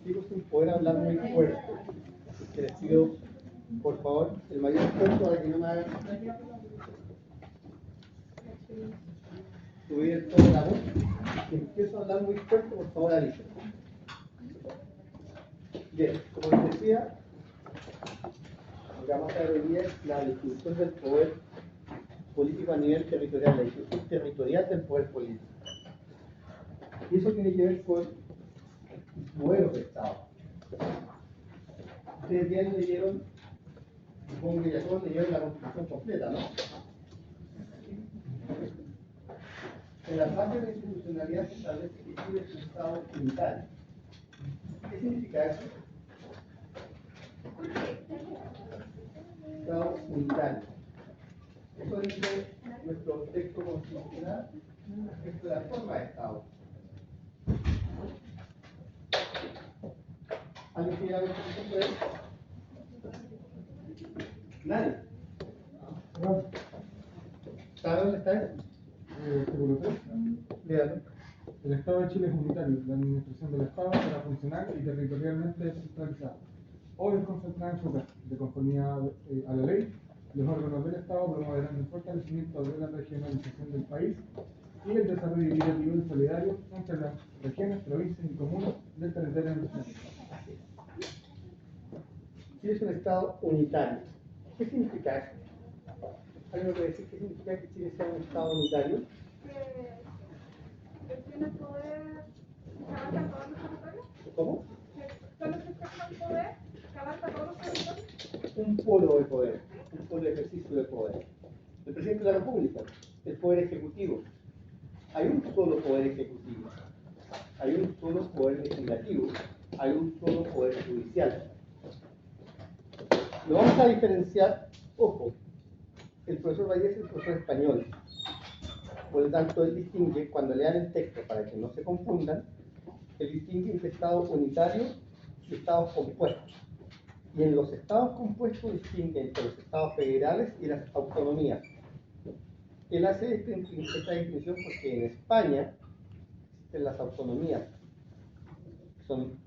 Sigo sin poder hablar muy fuerte. Que les pido, por favor, el mayor esfuerzo para que no me hagan subir el tono de la voz. Si empiezo a hablar muy fuerte, por favor, avísenme. Bien, como les decía, lo que vamos a ver hoy día es la distribución del poder político a nivel territorial, la distribución territorial del poder político. Y eso tiene que ver con modelos de Estado. Ustedes bien leyeron, supongo que ya todos leyeron la Constitución completa, ¿no? En las bases de la institucionalidad se establece que Chile es un Estado unitario. ¿Qué significa eso? Estado unitario. Eso dice nuestro texto constitucional respecto de la forma de Estado. ¿Alguien quiere hablar de eso? Nadie. ¿Sabe dónde está eso? Artículo 3. Léalo. El Estado de Chile es unitario. La administración del Estado será funcional y territorialmente descentralizada o desconcentrada en su caso. De conformidad a la ley, los órganos del Estado promoverán el fortalecimiento de la regionalización del país y el desarrollo equitativo y solidario entre las regiones, provincias y comunas del territorio nacional. Chile es un Estado unitario. ¿Qué significa eso? ¿Alguien puede decir qué significa que Chile sea un Estado unitario? Que tiene poder que abarca todos los territorios. ¿Cómo? Que son los que ejercen poder que abarca todos los territorios. Un polo de poder, un polo de ejercicio de poder. El presidente de la República, el poder ejecutivo. Hay un solo poder ejecutivo, hay un solo poder legislativo, hay un solo poder judicial. Lo vamos a diferenciar, ojo, el profesor Vallés es el profesor español. Por lo tanto, él distingue, cuando lean el texto, para que no se confundan, él distingue entre estados unitarios y estados compuestos. Y en los estados compuestos distingue entre los estados federales y las autonomías. Él hace esta distinción porque en España existen las autonomías, que son,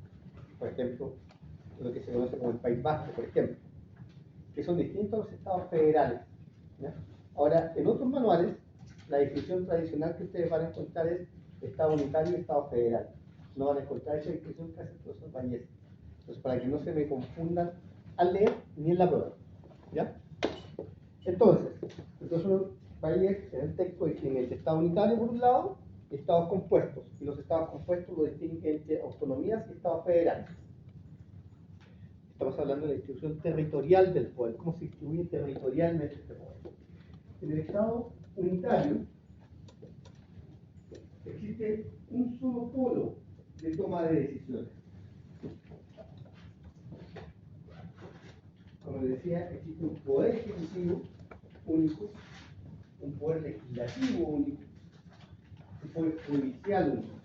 por ejemplo, lo que se conoce como el País Vasco, por ejemplo, que son distintos a los estados federales, ¿ya? Ahora, en otros manuales, la definición tradicional que ustedes van a encontrar es Estado unitario y Estado federal. No van a encontrar esa definición que hace el profesor Vallés. Entonces, para que no se me confundan al leer ni en la prueba, ¿ya? Entonces, el profesor Vallés en el texto distingue entre Estado unitario por un lado y Estados compuestos. Y los Estados compuestos lo distinguen entre autonomías y Estados federales. Estamos hablando de la distribución territorial del poder, cómo se distribuye territorialmente este poder. En el Estado unitario existe un solo polo de toma de decisiones. Como les decía, existe un poder ejecutivo único, un poder legislativo único, un poder judicial único.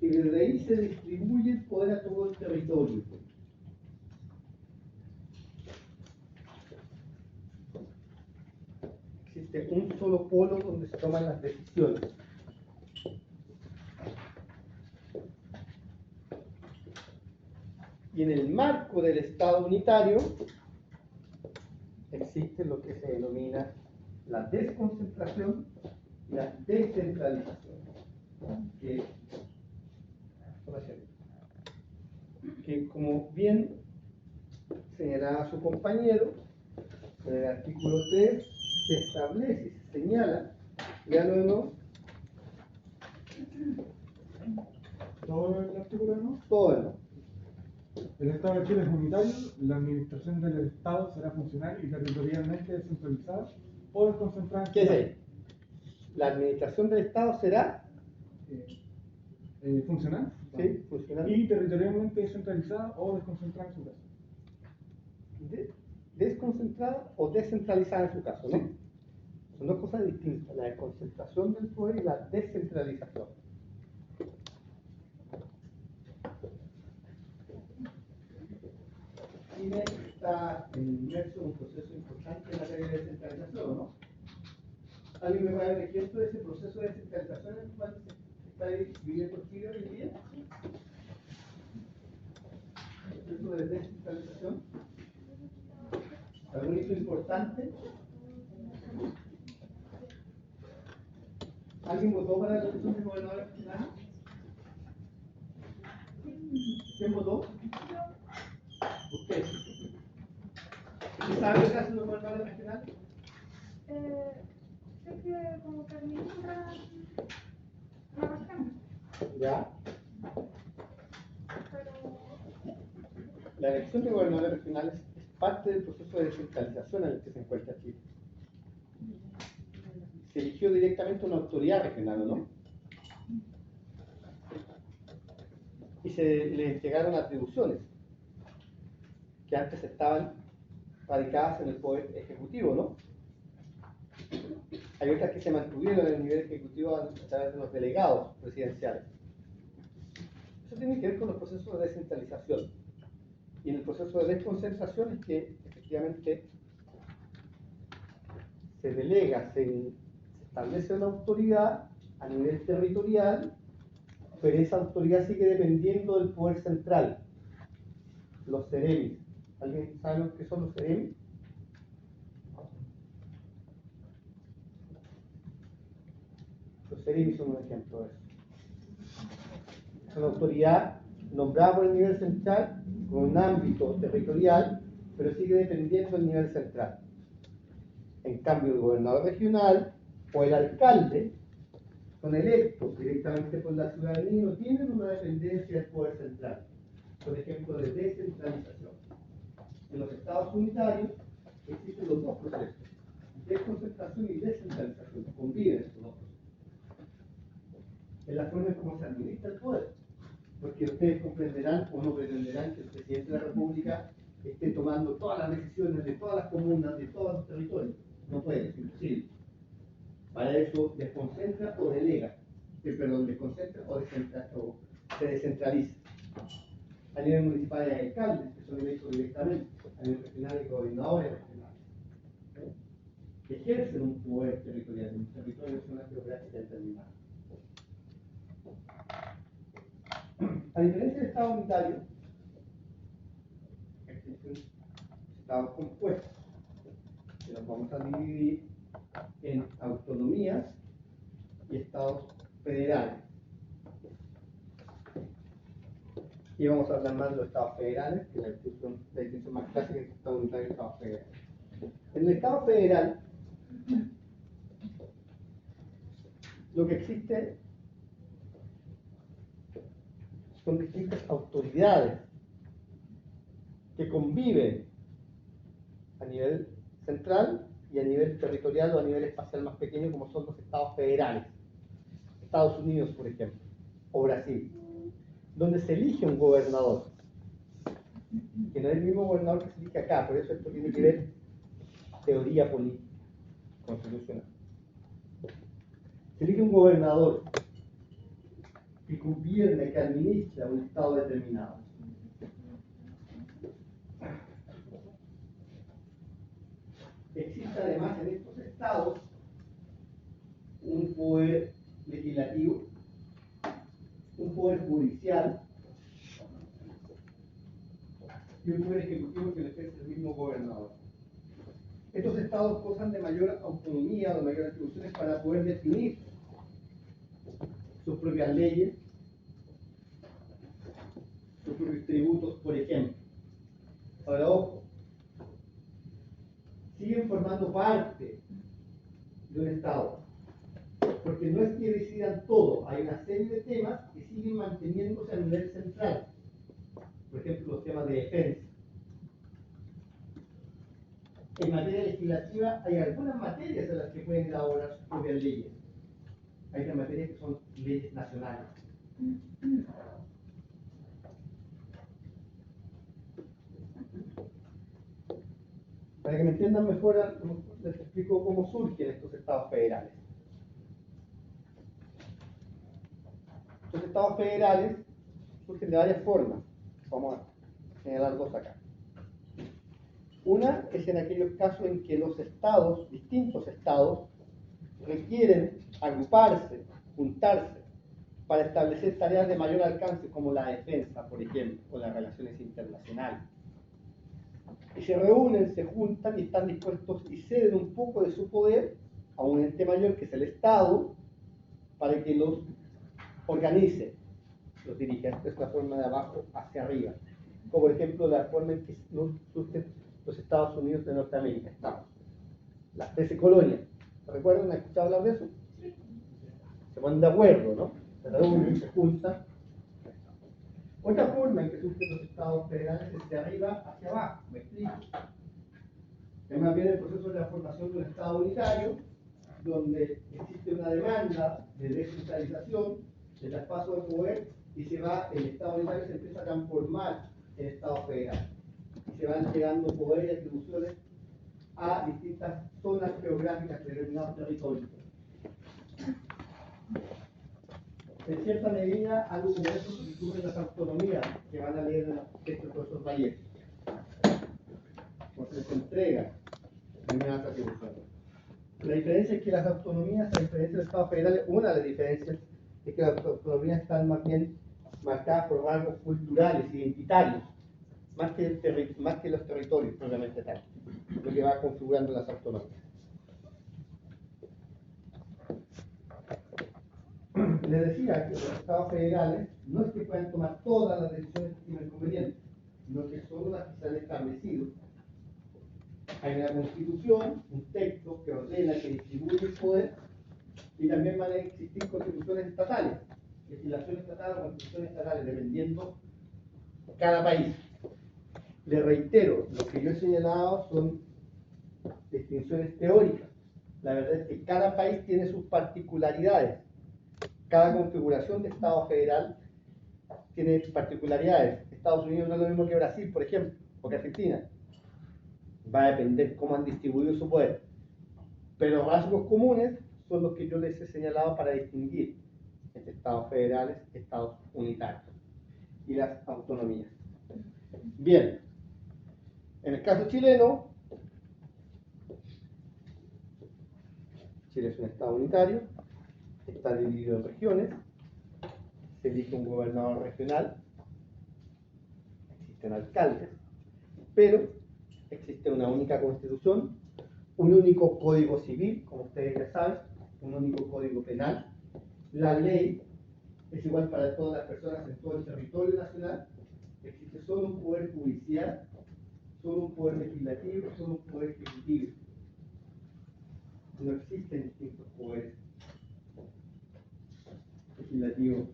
Y desde ahí se distribuye el poder a todo el territorio. Existe un solo polo donde se toman las decisiones. Y en el marco del Estado unitario existe lo que se denomina la desconcentración y la descentralización. Que como bien señalaba su compañero, en el artículo 3 se establece, se señala, ya no, ¿Todo el artículo no? todo no. El Estado de Chile es unitario, la administración del Estado será funcional y territorialmente descentralizada o desconcentrada. ¿Qué es ahí? La administración del Estado será funcional, ¿sí? Funcional. Y territorialmente descentralizada o desconcentrada en su caso. Desconcentrada o descentralizada en su caso, ¿no? Sí. Son dos cosas distintas, la desconcentración del poder y la descentralización. Chile está inmerso en un proceso importante en materia de descentralización, ¿no? ¿Alguien me va a dar un ejemplo de ese proceso de descentralización en el cual se está viviendo Chile hoy en día? ¿Proceso de descentralización? ¿Algún hito importante? ¿Alguien votó para la elección de gobernador regional? ¿Quién votó? Usted. ¿Usted sabe lo que hacen los gobernadores regionales? Sé que como que administran la región, Ya. pero La elección de gobernadores regionales es parte del proceso de descentralización en el que se encuentra Chile. Se eligió directamente una autoridad regional, ¿no? Y se le entregaron atribuciones que antes estaban radicadas en el poder ejecutivo, ¿no? Hay otras que se mantuvieron en el nivel ejecutivo a través de los delegados presidenciales. Eso tiene que ver con los procesos de descentralización. Y en el proceso de desconcentración es que efectivamente se delega, se establece una autoridad a nivel territorial, pero esa autoridad sigue dependiendo del poder central, los ceremis. ¿Alguien sabe lo que son los ceremis? Los ceremis son un ejemplo de eso. Es una autoridad nombrada por el nivel central, con un ámbito territorial, pero sigue dependiendo del nivel central. En cambio, el gobernador regional o el alcalde son electos directamente por la ciudadanía y no tienen una dependencia del poder central. Por ejemplo, de descentralización. En los estados unitarios existen los dos procesos, desconcentración y descentralización, conviven estos dos procesos. En la forma en cómo se administra el poder, porque ustedes comprenderán o no pretenderán que el presidente de la República esté tomando todas las decisiones de todas las comunas, de todos los territorios. No puede, es imposible. Para eso desconcentra o delega, desconcentra o se descentraliza. A nivel municipal hay alcaldes que son electos directamente, a nivel regional hay gobernadores regionales, que ejercen un poder territorial en un territorio nacional geográfico determinado. A diferencia del Estado unitario, existen estados compuestos, que los vamos a dividir en autonomías y estados federales. Y vamos a hablar más de los estados federales, que es la distinción más clásica entre estado unitario y estado federal. En el estado federal, lo que existe son distintas autoridades que conviven a nivel central y a nivel territorial o a nivel espacial más pequeño, como son los estados federales. Estados Unidos, por ejemplo, o Brasil, donde se elige un gobernador, que no es el mismo gobernador que se elige acá, por eso esto tiene que ver teoría política, constitucional. Se elige un gobernador que gobierna, que administra un estado determinado. Existe además en estos estados un poder legislativo, un poder judicial y un poder ejecutivo que le ejerce el mismo gobernador. Estos estados gozan de mayor autonomía, de mayores atribuciones para poder definir sus propias leyes, sus propios tributos, por ejemplo. Ahora, ojo, siguen formando parte de un estado, porque no es que decidan todo, hay una serie de temas que siguen manteniéndose a nivel central. Por ejemplo, los temas de defensa. En materia legislativa hay algunas materias en las que pueden elaborar sus propias leyes. Hay otras materias que son leyes nacionales. Para que me entiendan mejor, les explico cómo surgen estos estados federales. Los estados federales surgen de varias formas. Vamos a señalar dos acá. Una es en aquellos casos en que los estados, distintos estados, requieren agruparse, juntarse, para establecer tareas de mayor alcance como la defensa, por ejemplo, o las relaciones internacionales. Y se reúnen, se juntan y están dispuestos y ceden un poco de su poder a un ente mayor que es el Estado para que los organice, los dirija. Esta es la forma de abajo hacia arriba. Como por ejemplo la forma en que surgen los Estados Unidos de Norteamérica. Estamos. Las 13 colonias. ¿Se recuerdan? ¿Han escuchado hablar de eso? Se ponen de acuerdo, ¿no? Se reúnen, se juntan. Otra forma en que surgen los estados federales es de arriba hacia abajo. Me explico. Es más bien el proceso de la formación de un estado unitario, donde existe una demanda de descentralización, de traspaso de poder, y el estado unitario se empieza a transformar en estado federal. Y se van llegando poderes y atribuciones a distintas zonas geográficas de determinados territorios. En cierta medida, algo como eso surgen las autonomías que van a leer en los textos de esos valles. Entonces se entrega determinadas atribuciones. La diferencia es que las autonomías, a diferencia del Estado federal, una de las diferencias es que las autonomías están más bien marcadas por rasgos culturales, identitarios, más que los territorios propiamente tal, lo que va configurando las autonomías. Les decía que los estados federales no es que puedan tomar todas las decisiones que estimen convenientes, sino que son las que se han establecido. Hay una constitución, un texto que ordena, que distribuye el poder, y también van a existir constituciones estatales, legislación estatal o constituciones estatales, dependiendo cada país. Les reitero, lo que yo he señalado son distinciones teóricas. La verdad es que cada país tiene sus particularidades. Cada configuración de Estado federal tiene particularidades. Estados Unidos no es lo mismo que Brasil, por ejemplo, o que Argentina. Va a depender cómo han distribuido su poder. Pero rasgos comunes son los que yo les he señalado para distinguir entre Estados federales, Estados unitarios y las autonomías. Bien, en el caso chileno, Chile es un Estado unitario, está dividido en regiones, se elige un gobernador regional, existen alcaldes, pero existe una única constitución, un único código civil, como ustedes ya saben, un único código penal. La ley es igual para todas las personas en todo el territorio nacional. Existe solo un poder judicial, solo un poder legislativo, solo un poder ejecutivo. No existen distintos poderes legislativos,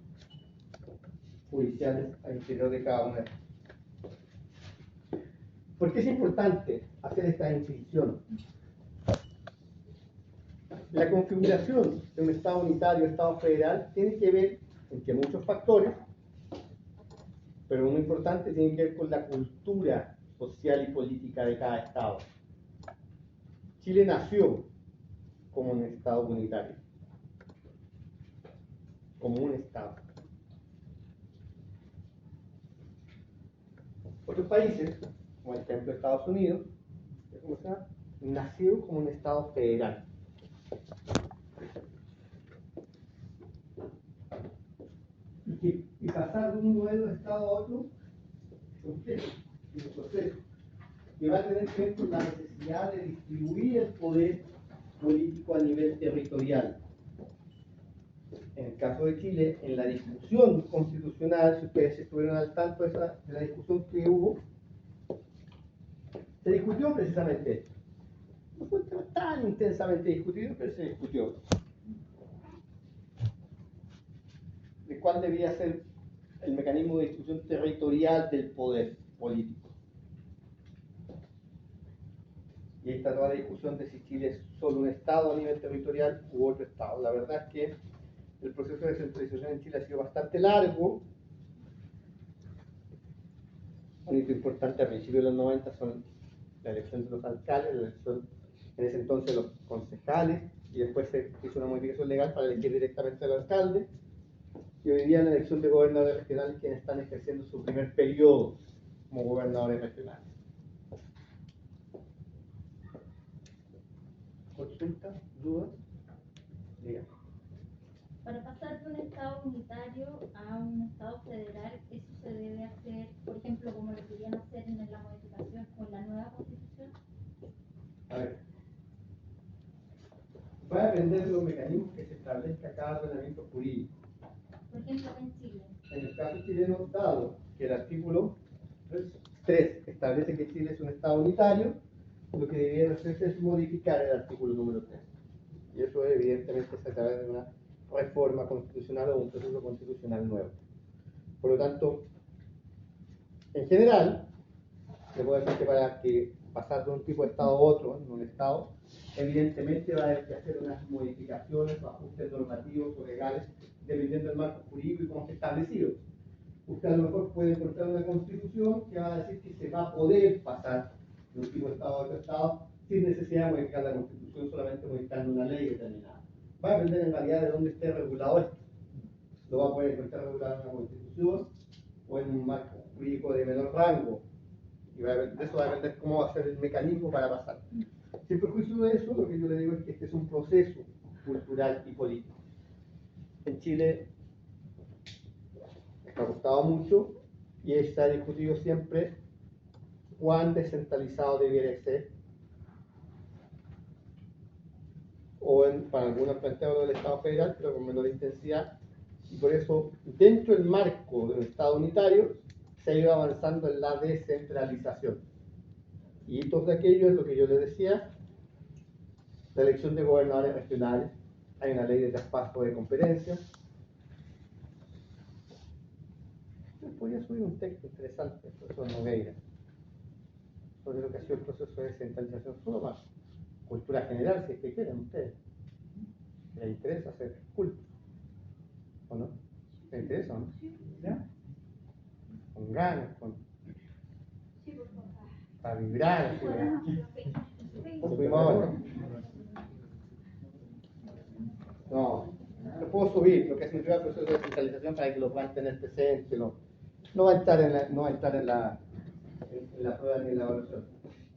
judiciales al interior de cada una. ¿Por qué es importante hacer esta distinción? La configuración de un Estado unitario, Estado federal, tiene que ver, entre muchos factores, pero muy importante, tiene que ver con la cultura social y política de cada Estado. Chile nació como un Estado unitario, como un Estado. Otros países, como por ejemplo Estados Unidos, nació como un Estado federal. Y pasar de un modelo de Estado a otro es un proceso que va a tener que ver con la necesidad de distribuir el poder político a nivel territorial. En el caso de Chile, en la discusión constitucional, si ustedes estuvieron al tanto de la discusión que hubo, se discutió precisamente esto. No fue tan intensamente discutido, pero se discutió. De cuál debía ser el mecanismo de distribución territorial del poder político. Y ahí está toda la discusión de si Chile es solo un Estado a nivel territorial u otro Estado. La verdad es que el proceso de descentralización en Chile ha sido bastante largo. Un hito importante a principios de los 90 son la elección de los alcaldes, la elección en ese entonces de los concejales, y después se hizo una modificación legal para elegir directamente al alcalde, y hoy día la elección de gobernadores regionales quienes están ejerciendo su primer periodo como gobernadores regionales. ¿Consultas? ¿Dudas? Diga. Para pasar de un Estado unitario a un Estado federal, ¿eso se debe hacer, por ejemplo, como lo querían hacer en la modificación o en la nueva Constitución? A ver, va a depender de los mecanismos que se establezca cada ordenamiento jurídico. Por ejemplo, en Chile. En el caso chileno, dado que el artículo 3 establece que Chile es un Estado unitario, lo que debería hacerse es modificar el artículo número 3. Y eso evidentemente es a través de una reforma constitucional o un proceso constitucional nuevo. Por lo tanto, en general, le puedo decir que para que pasar de un tipo de Estado a otro, en un Estado, evidentemente va a haber que hacer unas modificaciones o ajustes normativos o legales, dependiendo del marco jurídico y cómo esté establecido. Usted a lo mejor puede encontrar una constitución que va a decir que se va a poder pasar de un tipo de Estado a otro Estado sin necesidad de modificar la constitución, solamente modificando una ley determinada. Va a depender en realidad de dónde esté regulado esto. Lo va a poder encontrar regulado en una constitución o en un marco jurídico de menor rango. Y de eso va a depender cómo va a ser el mecanismo para pasar. Sin perjuicio de eso, lo que yo le digo es que este es un proceso cultural y político. En Chile me ha costado mucho y se ha discutido siempre cuán descentralizado debiera ser, o para algunos planteados del Estado federal, pero con menor intensidad, y por eso, dentro del marco del Estado unitario, se ha ido avanzando en la descentralización. Y hitos de aquello es lo que yo les decía, la elección de gobernadores regionales, hay una ley de traspaso de competencias. Podría subir un texto interesante, el profesor Nogueira, sobre lo que ha sido el proceso de descentralización, solo más cultura general, si es que quieren ustedes. ¿Les interesa hacer culto? ¿O no? ¿Les interesa o no? ¿Ya? Con ganas, para vibrar, así, no, lo puedo subir, lo que significa el proceso de descentralización para que lo puedan tener presente, no va a entrar en la prueba ni en la evaluación.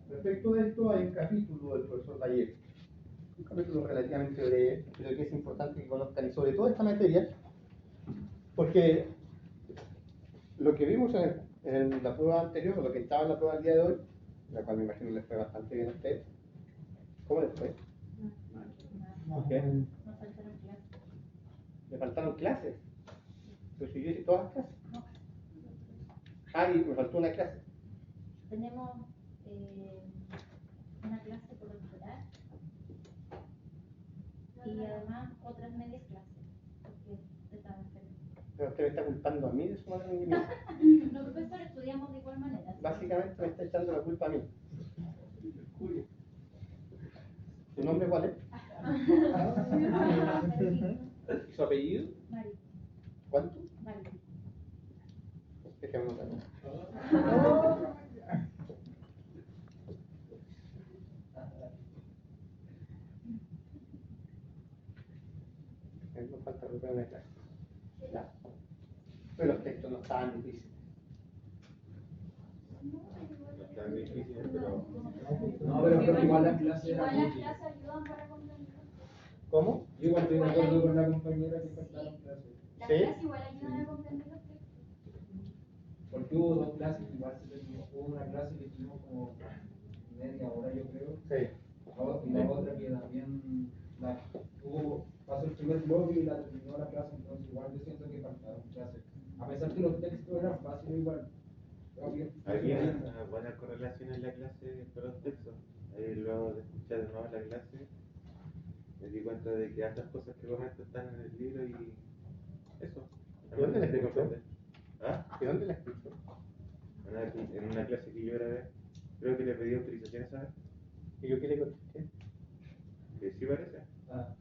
Respecto de esto, hay un capítulo del profesor Vallejo, un capítulo relativamente breve, pero que es importante que conozcan, y sobre todo esta materia, porque lo que vimos en la prueba anterior, o lo que estaba en la prueba del día de hoy, la cual me imagino les fue bastante bien a ustedes, ¿cómo les fue? ¿Por qué? Nos faltaron clases. ¿Me faltaron clases? Pero si yo hice todas las clases. Ah, y me faltó una clase. Tenemos una clase por esperar y además otras medias clases, porque estaba enfermo. Pero usted me está culpando a mí de su mal rendimiento. Los profesores estudiamos de igual manera. Básicamente me está echando la culpa a mí. ¿Su nombre cuál es? ¿Y su apellido? Mari. ¿Cuánto? Mari. Déjame notarlo. No falta que una clase. Ya. Pero los textos no estaban difíciles. Tan difícil, pero No, pero creo que igual las clases Igual eran las útiles. clases ayudan para comprender. ¿Cómo? Yo igual estoy de acuerdo con la compañera que faltaron clases. Las ¿Sí? clases igual ayudan a comprender los textos. Porque hubo dos clases que igual se terminó. Hubo una clase que tuvimos como media hora, yo creo. Sí. Y la otra que también pasó el primer bloque y la terminó la clase, entonces igual yo siento que faltaron clases. A pesar que los textos eran fáciles igual. había una buena correlación en la clase con los textos. Luego de escuchar de nuevo la clase, me di cuenta de que hartas cosas que comento están en el libro y eso. ¿Y dónde la escuchó? comprender. ¿Ah? ¿Y dónde la escuchó? En una clase que yo grabé, creo que le pedí autorización esa vez. ¿Y yo qué le contesté? Que sí parece. Ah,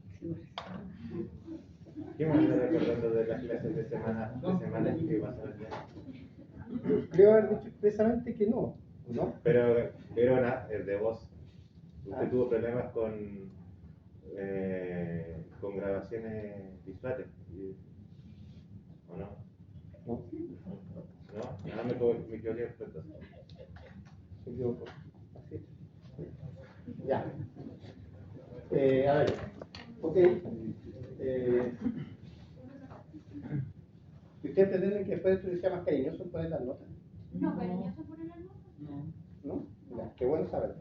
¿Qué más estás recordando de las clases de semana que pasaron ya? Creo haber dicho expresamente que no. ¿no? Pero es de voz. Usted Ah. tuvo problemas con grabaciones visuales. ¿O no? No, ¿No? Ah, me equivoqué respecto a eso. me equivoco. Así es. Ya. A ver. Ok. ¿Y ustedes pretenden que después de esto sea más cariñoso en poner las notas? No, cariñoso por el alma. ¿No? Ya, qué bueno saberlo.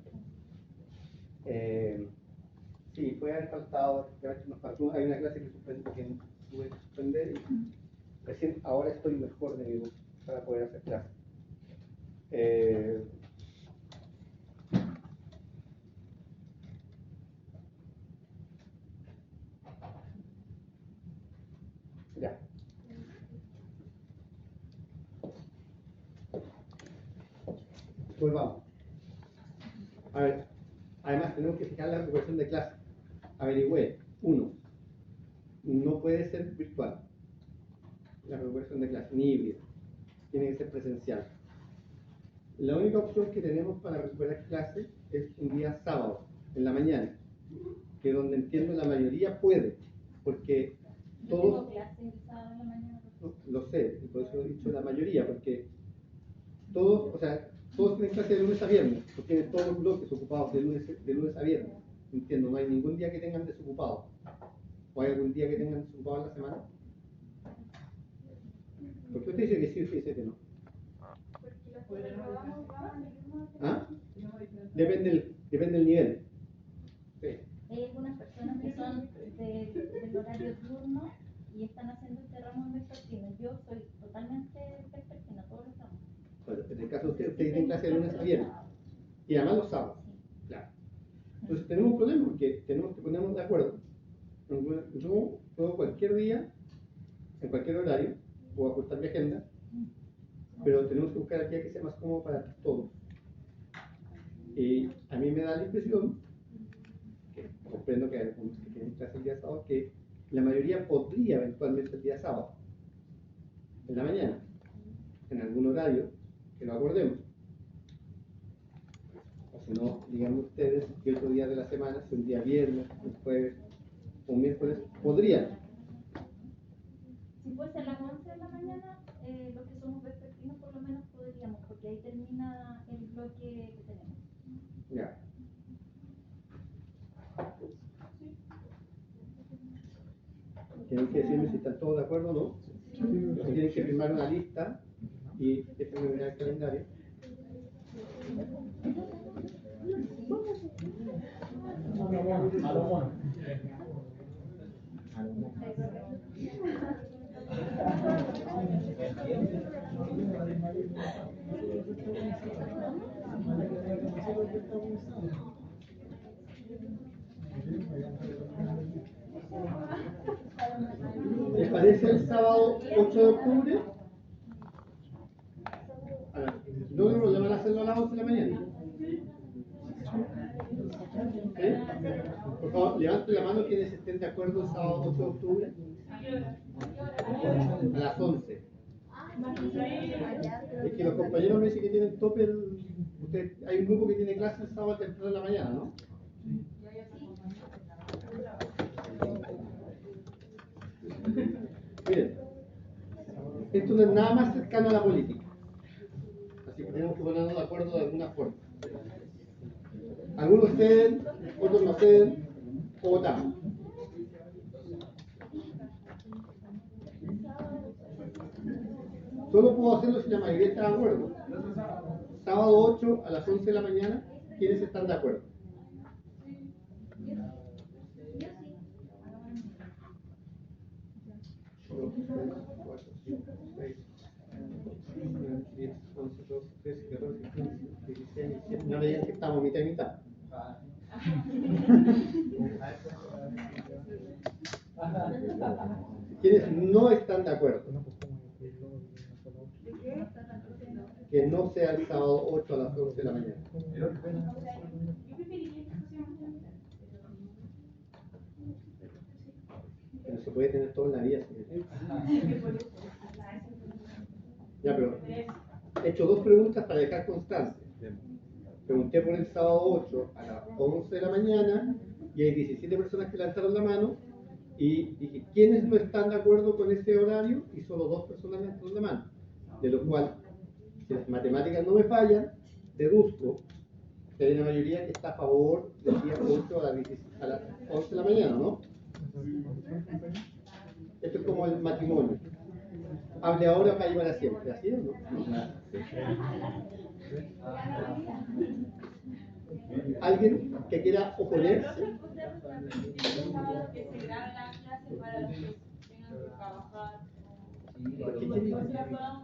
Sí, puede haber faltado, hay una clase que tuve que suspender y recién ahora estoy mejor de mi voz para poder hacer clase. Ya. Volvamos. A ver, además tenemos que fijar la recuperación de clase. Averigüé. 1. No puede ser virtual la recuperación de clase, ni híbrida. Tiene que ser presencial. La única opción que tenemos para recuperar clase es un día sábado, en la mañana, que es donde entiendo la mayoría puede, porque Yo todos, tengo clase el sábado en la mañana. lo sé, y por eso he dicho la mayoría, porque todos, o sea, todos tienen clase de lunes a viernes, porque tienen todos los bloques ocupados de lunes a viernes. Entiendo, no hay ningún día que tengan desocupado. ¿O hay algún día que tengan desocupado en la semana? ¿Por qué usted dice que sí y usted dice que no? ¿Ah? Depende del nivel. Sí. Hay algunas personas que son del horario diurno y están haciendo este ramo en vespertino. Yo soy totalmente vespertina, todos los ramos. Bueno, en el caso de usted tiene clase de lunes a viernes. Y además los sábados. Claro. Entonces tenemos un problema porque tenemos que ponernos de acuerdo. Yo puedo cualquier día, en cualquier horario, puedo ajustar mi agenda, pero tenemos que buscar el día que sea más cómodo para todos. Y a mí me da la impresión, que comprendo que hay algunos que tienen clase el día sábado, que la mayoría podría eventualmente el día sábado, en la mañana, en algún horario que lo acordemos. O si no, díganme ustedes que otro día de la semana, si un día viernes, un jueves o un miércoles, podrían. Si fuese a las 11 de la mañana, los que somos vespertinos por lo menos podríamos, porque ahí termina el bloque que tenemos. Ya. Tienen que decirme si están todos de acuerdo o no. Tienen que firmar una lista y déjenme mirar el calendario. ¿Les parece el sábado 8 de octubre? No tengo problema en hacerlo a las 11 de la mañana. Por favor, levanten la mano quienes estén de acuerdo el sábado 8 de octubre. A las 11. Es que los compañeros me dicen que tienen tope. Hay un grupo que tiene clase el sábado temprano de la mañana, ¿no? Miren, esto no es nada más cercano a la política. Así que tenemos que ponernos de acuerdo de alguna forma. Algunos ceden, otros no ceden, o votamos. Solo puedo hacerlo si la mayoría está de acuerdo. Sábado 8 a las 11 de la mañana, ¿quiénes están de acuerdo? No me digan que estamos mitad y mitad. ¿Quiénes no están de acuerdo? Que no sea el sábado 8 a las 11 de la mañana. Pero se puede tener todo en la vida. Ya, pero he hecho dos preguntas para dejar constancia. Pregunté por el sábado 8 a las 11 de la mañana y hay 17 personas que levantaron la mano y dije, ¿quiénes no están de acuerdo con ese horario? Y solo 2 personas levantaron la mano. De lo cual, si las matemáticas no me fallan, deduzco que hay una mayoría que está a favor del día 8 a las 11 de la mañana, ¿no? Esto es como el matrimonio. Hable ahora, calle para siempre, ¿así o no? ¿Alguien que quiera oponerse? Que se grabe la clase para los que tengan que trabajar.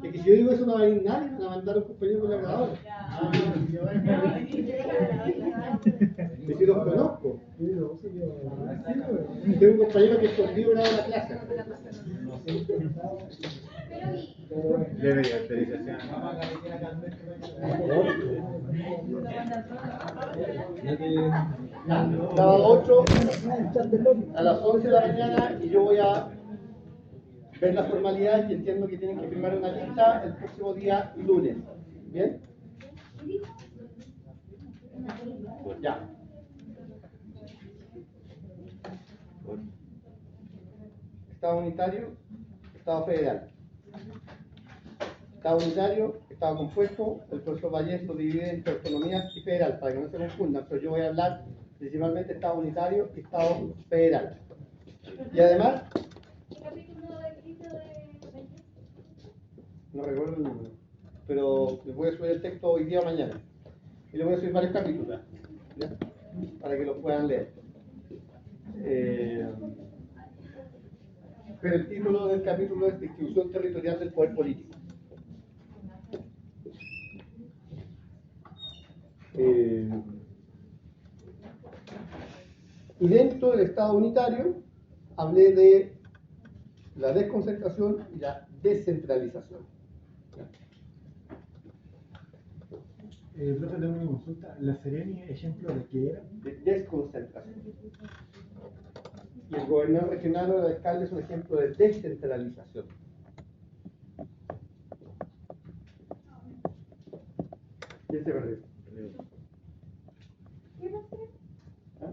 Es que si yo digo eso no va a venir nadie, van a mandar a un compañero con la grabadora. Y si los conozco. Tengo un compañero que escondido graba la clase. Leve y autorización. Cada 8 a las 11 de la mañana y yo voy a ver las formalidades y entiendo que tienen que firmar una lista el próximo día lunes. ¿Bien? Ya. Estado unitario, Estado federal. Estado unitario, Estado compuesto, el profesor Vallés lo divide entre autonomías y federal, para que no se confundan, pero yo voy a hablar principalmente Estado unitario y Estado federal. Y además, ¿Qué capítulo del libro de no recuerdo el número, pero les voy a subir el texto hoy día o mañana. Y les voy a subir varios capítulos, ¿ya? Para que los puedan leer. Pero el título del capítulo es Distribución Territorial del Poder Político. Y dentro del Estado unitario hablé de la desconcentración y la descentralización. Profe, tengo una consulta. ¿La Sereni ejemplo de qué era? De desconcentración. Y el gobernador regional o el alcalde es un ejemplo de descentralización. ¿Quién se perdió? ¿Qué va a ser? ¿Ah?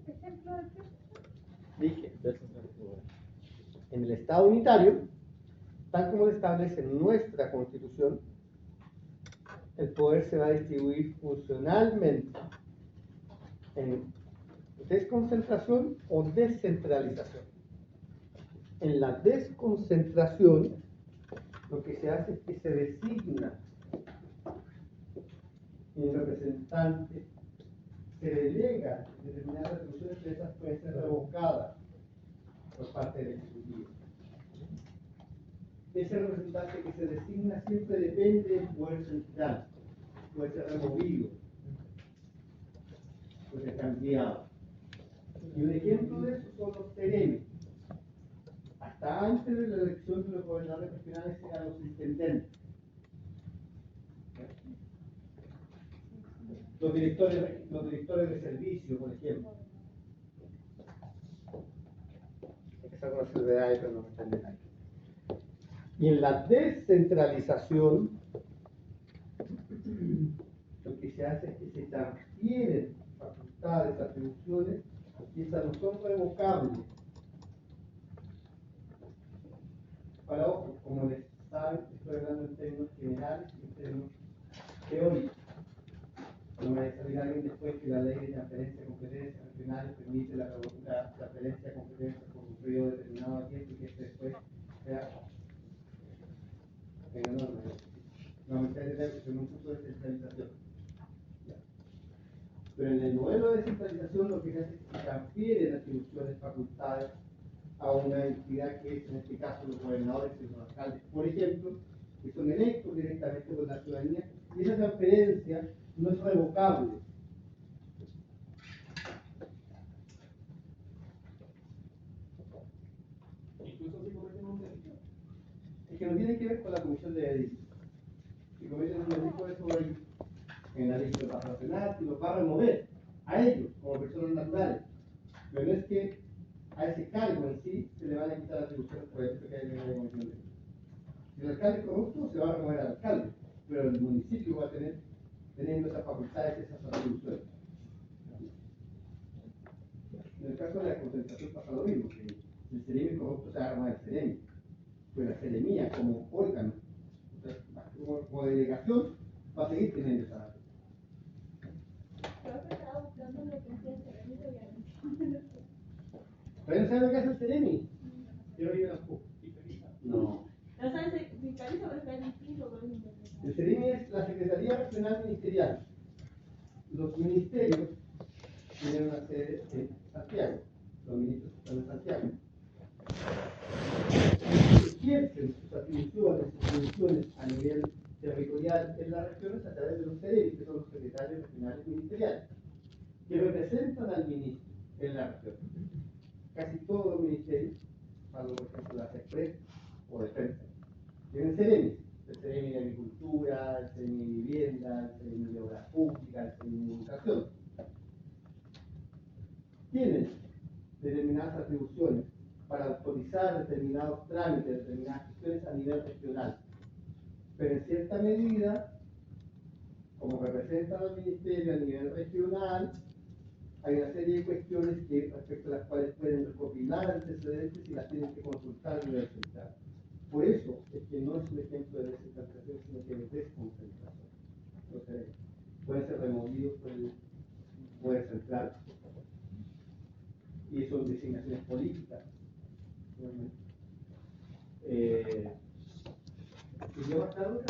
¿Ejemplo de qué? Dije, en el Estado unitario, tal como lo establece nuestra Constitución, el poder se va a distribuir funcionalmente en desconcentración o descentralización. En la desconcentración, lo que se hace es que se designa un representante, se delega determinadas atribuciones que esas pueden ser revocadas por parte del Ejecutivo. Ese representante que se designa siempre depende del poder central, puede ser removido, puede ser cambiado. Y un ejemplo de eso son los terenos. Hasta antes de la elección de los gobernadores regionales eran los intendentes. Los directores de servicio, por ejemplo. Hay que sacar una salvedad ahí, pero no me entienden ahí. Y en la descentralización, lo que se hace es que se transfieren facultades, atribuciones, y esas no son revocables. Para ojo, como les saben, estoy hablando en términos generales y en términos teóricos. No me va a salir alguien después que la ley de transferencia de competencias regionales permite la transferencia de competencias por un periodo determinado de tiempo y que después sea no me interesa en un punto de descentralización. Pero en el modelo de descentralización lo que se hace es que se transfieren atribuciones, facultades a una entidad que es en este caso los gobernadores y los alcaldes, por ejemplo, que son electos directamente por la ciudadanía, y esa transferencia no es revocable. Incluso si cometen un delito. Es que no tiene que ver con la comisión de delitos. Si cometen un delito, eso va a ir en la ley de los nacional y los va a remover a ellos como personas naturales. Pero no es que a ese cargo en sí se le van a quitar atribuciones por el hecho que hay en la comisión de delitos. Si el alcalde es corrupto, se va a remover al alcalde, pero el municipio va a tener teniendo esas facultades, esas atribuciones. En el caso de la concentración pasa lo mismo, que el seremio corrupto se agarra más del seremio, pero la seremía como órgano, o sea, como delegación, va a seguir teniendo esa naturaleza. Creo que estaba buscando lo que hacía el cerebro y ahora ¿Pero no saben lo que hace el seremi? Yo vivo en No. No sabes si fiscaliza, pero es distinto con el El seremi es la Secretaría Regional Ministerial. Los ministerios tienen una sede en Santiago. Los ministros están en Santiago. Ejercen sus atribuciones, sus funciones a nivel territorial en las regiones a través de los seremis, que son los secretarios regionales ministeriales, que representan al ministro en la región. Casi todos los ministerios, salvo por ejemplo la Express o Defensa, tienen seremis. El seremi de Agricultura, el seremi de Vivienda, el seremi de Obras Públicas, el seremi de Educación. Tienen determinadas atribuciones para autorizar determinados trámites, determinadas cuestiones a nivel regional. Pero en cierta medida, como representan al ministerio a nivel regional, hay una serie de cuestiones que, respecto a las cuales pueden recopilar antecedentes y las tienen que consultar a nivel central. Por eso es que no es un ejemplo de descentralización, sino que de desconcentración. Entonces, pueden ser removidos por el poder central. Y son designaciones políticas. ¿Y yo más claro que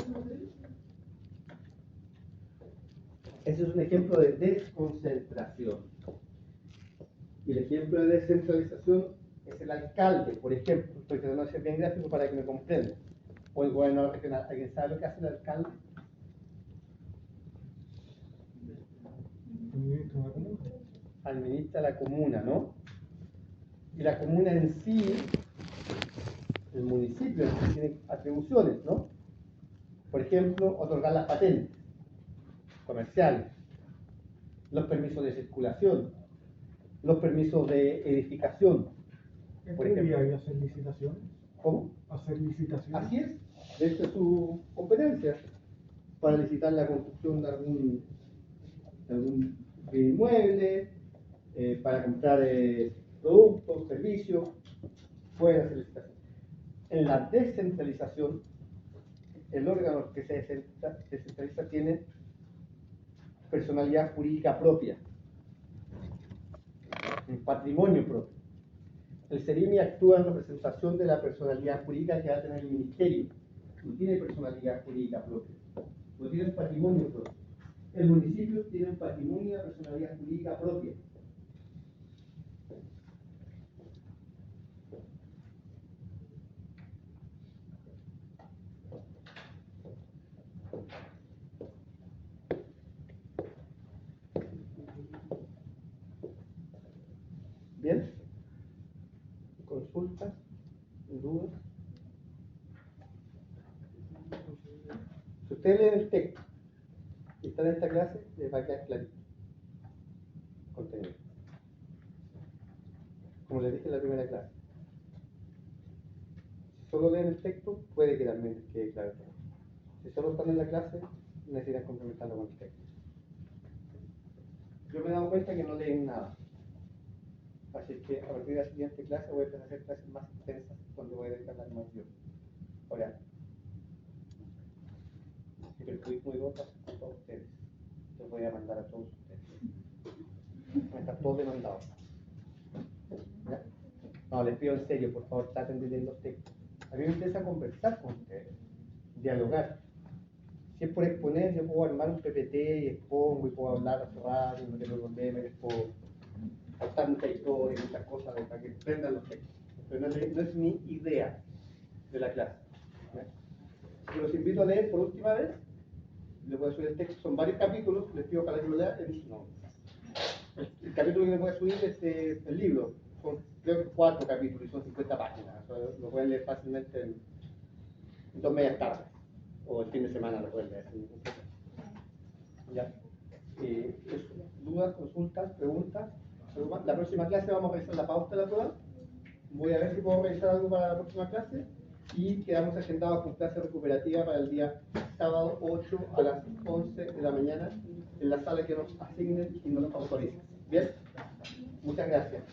ese es un ejemplo de desconcentración. Y el ejemplo de descentralización es el alcalde, por ejemplo, porque no es bien gráfico para que me comprendan. O el gobernador regional. ¿Alguien sabe lo que hace el alcalde? Administra la comuna, ¿no? Y la comuna en sí, el municipio en sí tiene atribuciones, ¿no? Por ejemplo, otorgar las patentes comerciales, los permisos de circulación, los permisos de edificación. Por ejemplo, ¿hay hacer licitaciones? ¿Cómo? ¿Hacer licitaciones? Así es, esta es su competencia para licitar la construcción de algún bien inmueble, para comprar productos, servicios, pueden hacer licitación. En la descentralización, el órgano que se descentraliza tiene personalidad jurídica propia, un patrimonio propio. El seremi actúa en representación de la personalidad jurídica que va a tener el ministerio. No tiene personalidad jurídica propia, no tiene un patrimonio propio. El municipio tiene un patrimonio y una personalidad jurídica propia. ¿Bien? ¿Consultas? ¿Dudas? Si ustedes leen el texto y están en esta clase, les va a quedar clarito contenido. Como les dije en la primera clase. Si solo leen el texto, puede que también les quede claro. Si solo están en la clase, necesitan complementarlo con el texto. Yo me he dado cuenta que no leen nada. Así que a partir de la siguiente clase voy a empezar a hacer clases más intensas donde voy a dedicar más yo. Ahora, el perjuicio muy votos a todos ustedes. Los voy a mandar a todos ustedes. Van a estar todos demandados. ¿Ya? No, les pido en serio, por favor, traten de leer los textos. A mí me interesa conversar con ustedes, dialogar. Si es por exponer, yo puedo armar un PPT y expongo y puedo hablar a su radio, no tengo problema, y les puedo contar mucha historia, muchas cosas para que aprendan los textos. Pero no es mi idea de la clase. ¿Ya? Yo los invito a leer por última vez. Les voy a subir el texto, son varios capítulos, les pido para que lo lean en su nombre. El capítulo que les voy a subir es el libro, son creo que 4 capítulos y son 50 páginas. Lo pueden leer fácilmente en 2 medias tardes, o el fin de semana lo pueden leer. ¿Ya? ¿Dudas, consultas, preguntas? La próxima clase vamos a revisar la pauta de la prueba. Voy a ver si puedo revisar algo para la próxima clase. Y quedamos agendados con clase recuperativa para el día sábado 8 a las 11 de la mañana en la sala que nos asignen y nos autoricen. ¿Bien? Muchas gracias.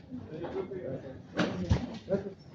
Gracias.